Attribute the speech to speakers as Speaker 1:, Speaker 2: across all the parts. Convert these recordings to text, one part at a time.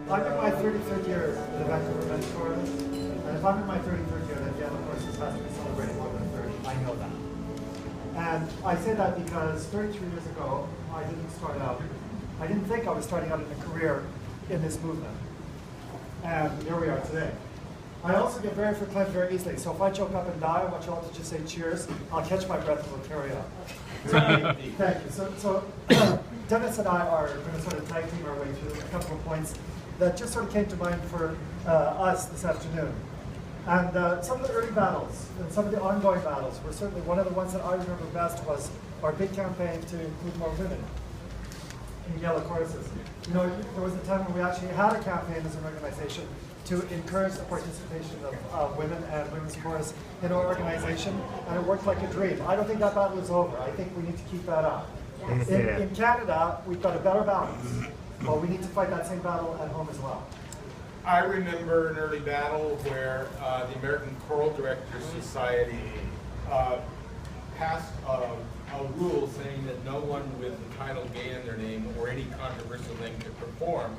Speaker 1: I'm in my 33rd year in the Vancouver Men's Chorus, and if I'm in my 33rd year, then GALA courses has to be celebrating more than 30. I know that. And I say that because 33 years ago, I didn't think I was starting out in a career in this movement. And here we are today. I also get very verklempt very easily, so if I choke up and die, I want you all to just say cheers. I'll catch my breath and we'll carry on. Thank you. So Dennis and I are going to sort of tag team our way through a couple of points that just sort of came to mind for us this afternoon. And some of the early battles and some of the ongoing battles were certainly one of the ones that I remember best was our big campaign to include more women in GALA choruses. You know, there was a time when we actually had a campaign as an organization to encourage the participation of women and women's chorus in our organization, and it worked like a dream. I don't think that battle is over. I think we need to keep that up. In Canada, we've got a better balance, but we need to fight that same battle at home as well.
Speaker 2: I remember an early battle where the American Choral Directors Society passed a rule saying that no one with the title gay in their name or any controversial name could perform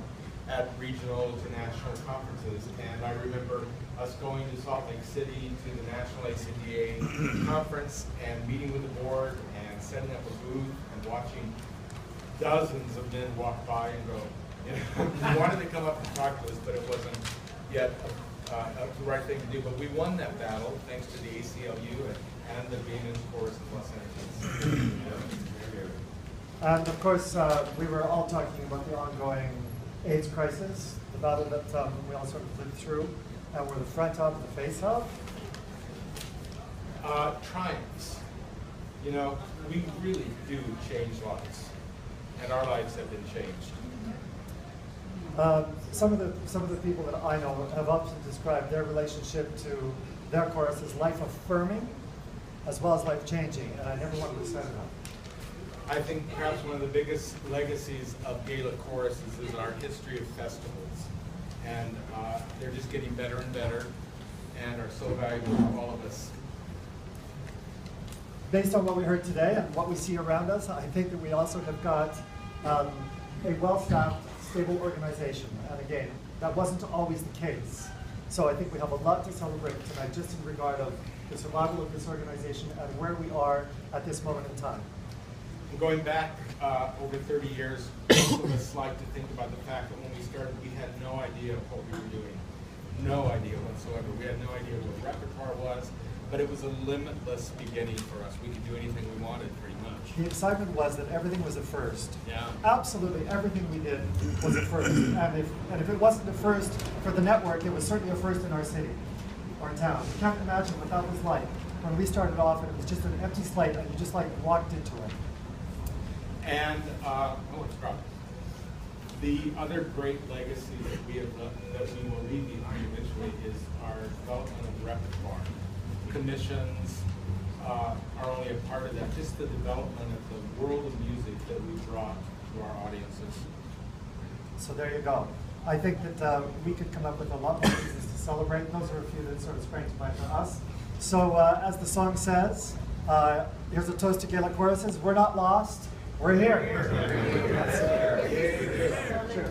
Speaker 2: at regional to national conferences. And I remember us going to Salt Lake City to the National ACDA conference and meeting with the board and setting up a booth and watching dozens of men walk by and go, you know, we wanted to come up and talk to us, but it wasn't yet the right thing to do. But we won that battle thanks to the ACLU and the Venus Chorus in Los Angeles.
Speaker 1: And of course, we were all talking about the ongoing AIDS crisis, the battle that we all sort of lived through, and we're the front of, the face of.
Speaker 2: Triumphs. You know, we really do change lives, and our lives have been changed.
Speaker 1: Some of the people that I know have often described their relationship to their chorus as life affirming, as well as life changing, and I never wanted to say that.
Speaker 2: I think perhaps one of the biggest legacies of GALA choruses is our history of festivals. And they're just getting better and better and are so valuable to all of us.
Speaker 1: Based on what we heard today and what we see around us, I think that we also have got a well-staffed, stable organization. And again, that wasn't always the case. So I think we have a lot to celebrate tonight just in regard of the survival of this organization and where we are at this moment in time.
Speaker 2: Going back over 30 years, most of us like to think about the fact that when we started, we had no idea of what we were doing. No idea whatsoever. We had no idea what repertoire was, but it was a limitless beginning for us. We could do anything we wanted, pretty much.
Speaker 1: The excitement was that everything was a first.
Speaker 2: Yeah.
Speaker 1: Absolutely, everything we did was a first. And if it wasn't a first for the network, it was certainly a first in our city or town. You can't imagine what that was like when we started off and it was just an empty slate and you just like walked into it.
Speaker 2: And it's dropped. The other great legacy that we will leave behind eventually is our development of repertoire. Commissions are only a part of that. Just the development of the world of music that we brought to our audiences.
Speaker 1: So there you go. I think that we could come up with a lot more reasons to celebrate. Those are a few that sort of sprang to mind for us. So as the song says, here's a toast to GALA choruses. We're not lost. We're here. Sure.